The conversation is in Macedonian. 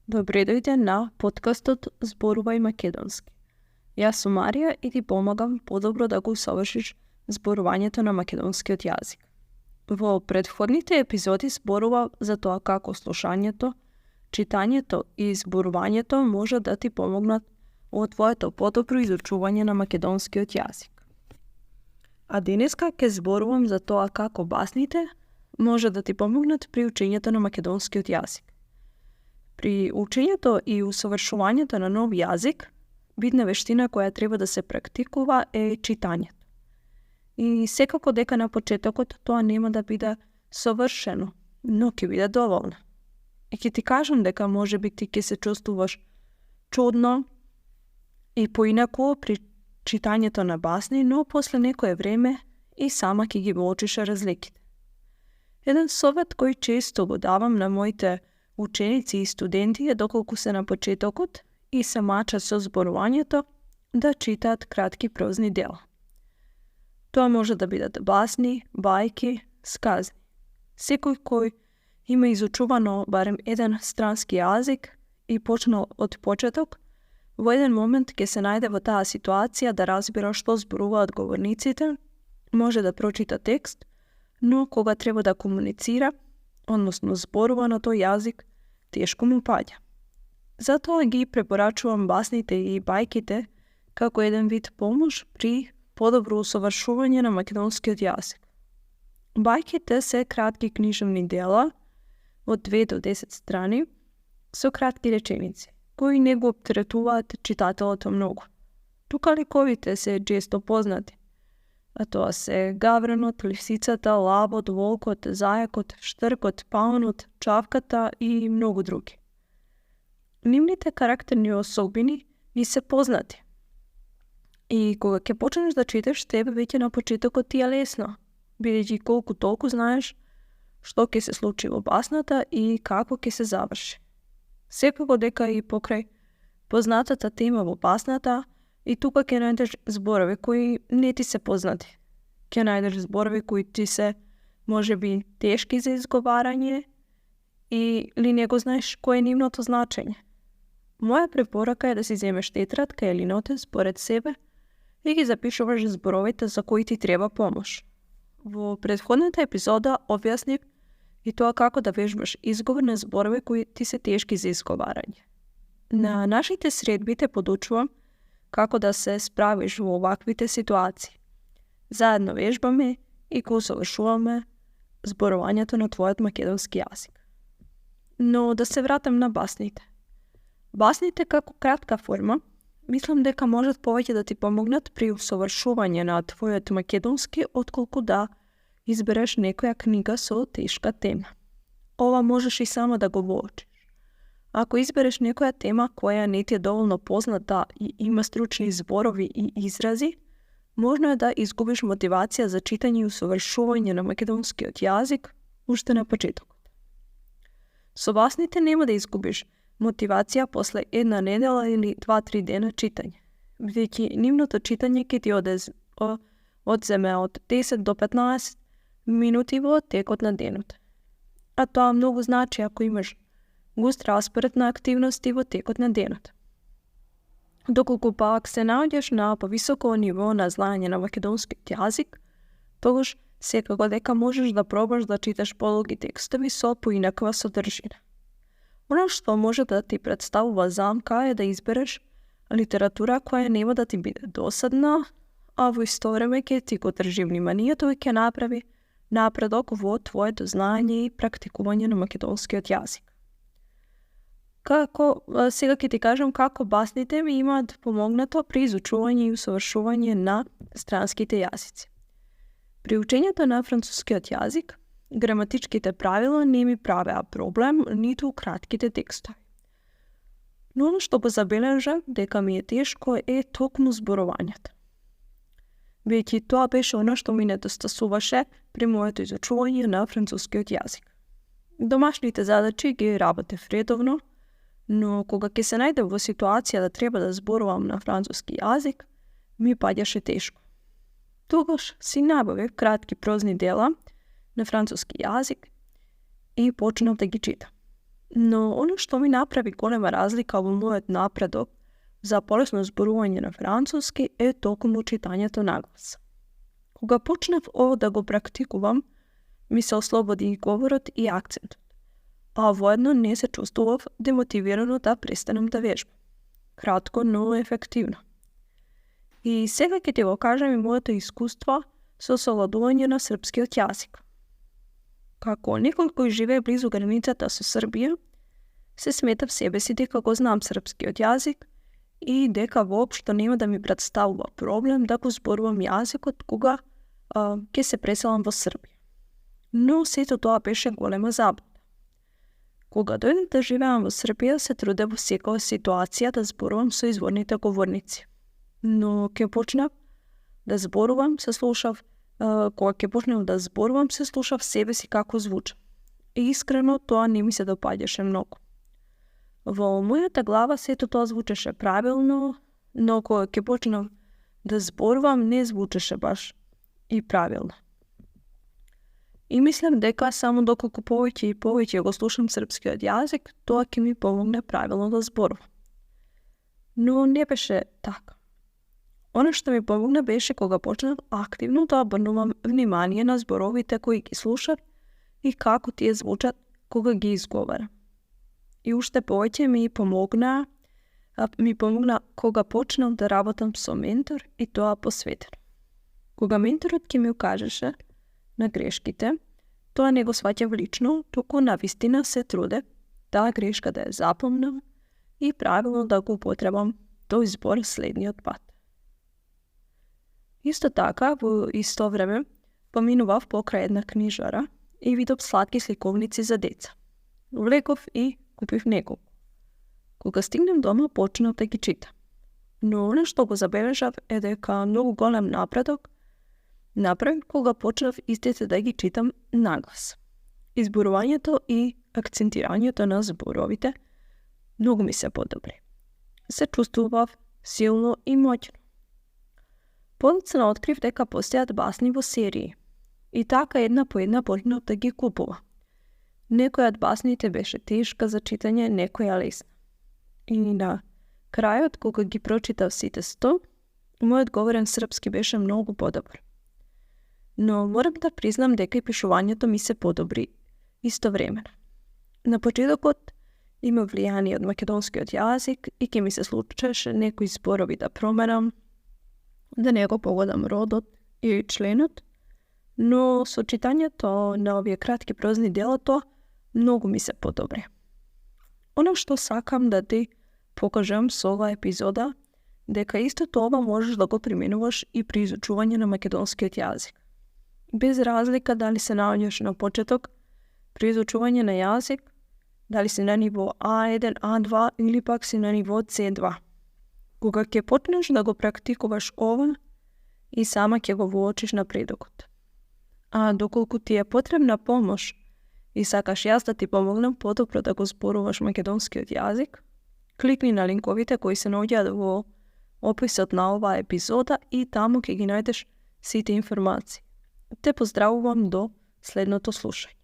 Dobrodošli na podcast od Zboruvaj makedonski. Ja sam Marija i ti pomagam podobro da ga usavršiš zborovanjeto na makedonski od jazik. V prethodnite epizodi zborova za to kako slušanjeto, čitanjeto i zborovanjeto može da ti pomognat u tvojeto podobro izučuvanje na makedonski od jazik. A deneska ke zborovam za to kako basnite može da ti pomognat pri učenjeto na makedonski od jazik. Pri učenjeto i usavršovanjeto na nov jazik, bitna veština koja treba da se praktikува je čitanje. I sekako дека на почетокот тоа нема да биде совршено, но ќе биде доволно. И ќе ти кажам дека може би ти ќе се чувствуваш чудно и поинаку при читањето на басни, но после некое време и сама ќе ги уочиш разликите. Еден совет кој често го давам на моите ученици и студенти е доколку се на почетокот и се мачат со зборувањето да читаат кратки прозни дела. Тоа може да бидат басни, бајки, сказни. Секој кој има изучувано барем еден странски јазик и почнал од почеток, во еден момент ќе се најде во таа ситуација да разбира што зборуваат говорниците, може да прочита текст, но кога треба да комуницира, односно зборува на тој јазик, тешко му паѓа. Затоа ги препорачувам басните и бајките како еден вид помош при подобро усовршување на македонскиот јазик. Бајките се кратки книжевни дела од 2 до 10 страни со кратки реченици, кои не го оптеретуваат читателот многу. Тука ликовите се често познати, а тоа се гавранот, лисицата, лавот, волкот, зајакот, штркот, паунот, чавката и многу други. Нивните карактерни особини ни се познати. И кога ќе почнеш да читаш, тебе веќе на почетокот ти е лесно, бидејќи колку толку знаеш што ќе се случи во басната и како ќе се заврши. Секако дека и покрај познатата тема во басната, и тука ќе најдеш зборови кои не ти се познати. Ќе најдеш зборови кои ти се можеби тешки за изговарање или не го знаеш кој е нивното значење. Моја препорака е да си земеш тетрадка или нотес според себе и ги запишуваш зборовите за кои ти треба помош. Во претходната епизода објаснив и тоа како да вежбаш изговор на зборови кои ти се тешки за изговарање. На нашите средби те подучувам како да се справиш во оваквите ситуации. Заедно вежбаме и го усовршуваме зборувањето на твојот македонски јазик. Но да се вратам на басните. Басните како кратка форма, мислам дека можат повеќе да ти помогнат при усовршување на твојот македонски отколку да избереш некоја книга со тешка тема. Ова можеш и само да го воочиш. Ако избереш некоја тема која не ти е доволно позната и има стручни зборови и изрази, можно е да изгубиш мотивација за читање и усовршување на македонскиот јазик уште на почетокот. Со басните нема да изгубиш мотивација после една недела или 2-3 дена читање, бидејќи нивното читање ќе ти одземе од 10 до 15 минути во текот на денот. А тоа многу значи ако имаш густ распоред на активности во текот на денот. Доколку пак се наоѓаш на повисоко ниво на знаење на македонскиот јазик, тогаш секако дека можеш да пробаш да читаш подолги текстови со поинаква содржина. Оно што може да ти представува замка е да избереш литература која нема да ти биде досадна, а во исто време ќе ти го држи вниманието и ќе направи напредок во твоето знаење и практикување на македонскиот јазик. Сега ќе ти кажам како басните ми имаат помогнато при изучување и усовршување на странските јазици. При учењето на францускиот јазик, граматичките правила не ми правеа проблем, ниту кратките текстови. Но оно што го забележав дека ми е тешко е токму зборувањето. Веќе тоа беше оно што ми недостасуваше при моето изучување на францускиот јазик. Домашните задачи ги работев редовно, но кога ќе се најдев во ситуација да треба да зборувам на француски јазик, ми паѓаше тешко. Тогаш си набавив кратки прозни дела на француски јазик и почнав да ги читам. No ono što mi napravi golema razlika u moj napredok za polesno zboruvanje na francuski je tokom čitanja to naglas. Kога počnem ovo da go praktikujem, mi se oslobodi i govorot i akcent, a vojedno ne se čustував demotivirano da prestanem da vježbam. Kratko, no efektivno. I сега ќе ти го кажем и моето искуство со совладување на српскиот јазик. Како некој кој живее близу границата со Србија, се смета в себе си дека го знам српскиот јазик и дека воопшто нема да ми представува проблем да го зборувам јазикот кога ќе се преселам во Србија. Но сето тоа беше голема заблуда. Кога дојдев да живеам во Србија, се трудев во секоја ситуација да зборувам со изворните говорници. Но ќе почнав да зборувам, кога ќе почнав да зборувам, се слушав себе си како звучам. И искрено тоа не ми се допаѓаше многу. Во мојата глава сето тоа звучеше правилно, но кога ќе почнав да зборувам, не звучеше баш и правилно. И мислам дека само доколку повеќе и повеќе го слушам српскиот јазик, тоа ќе ми помогне правилно да зборувам. Но не беше така. Оно што ми помогна беше кога почнав активно да обрнувам внимание на зборовите кои ги слушав и како тие звучат кога ги изговарам. И уште повеќе ми помогна кога почнав да работам со ментор и тоа посветено. Кога менторот ќе ми укажеше на грешките, тоа не го сваќав лично, туку навистина се труде таа грешка да ја запомнам и правилно да го употребам тој збор следниот пат. Исто така, во исто време, поминував покрај една книжара и видов сладки сликовници за деца. Влегов и купив неколку. Кога стигнем дома, почнав да ги читам. Но оно што го забележав е дека многу голем напредок направив кога почнав истите да ги читам наглас. Изборувањето и акцентирањето на зборовите многу ми се подобри. Се чувствував силно и моќно. Подоцна открив дека постојат басни во серии. И така една по една почнав да ги купува. Некоја од басните беше тешка за читање, некоја лесна. И на крајот, кога ги прочитав сите 100, мојот говорен српски беше многу подобар. Но морам да признам дека и пишувањето ми се подобри истовремено. На почетокот има влијание од македонскиот јазик и ќе ми се случеше некои зборови да променам, да не го погодам родот и членот, но со читањето на овие кратки прозни дела тоа многу ми се подобри. Оно што сакам да ти покажам со оваа епизода, дека истото ова можеш да го применуваш и при изучување на македонскиот јазик. Без разлика дали се наоѓаш на почеток при изучување на јазик, дали си на ниво А1, А2 или пак си на ниво C2. Кога ќе почнеш да го практикуваш ова, и сама ќе го воочиш напредокот. А доколку ти е потребна помош и сакаш јас да ти помогнам подобро да го зборуваш македонскиот јазик, кликни на линковите кои се наоѓаат во описот на оваа епизода и таму ќе ги најдеш сите информации. Те поздравувам до следното слушање.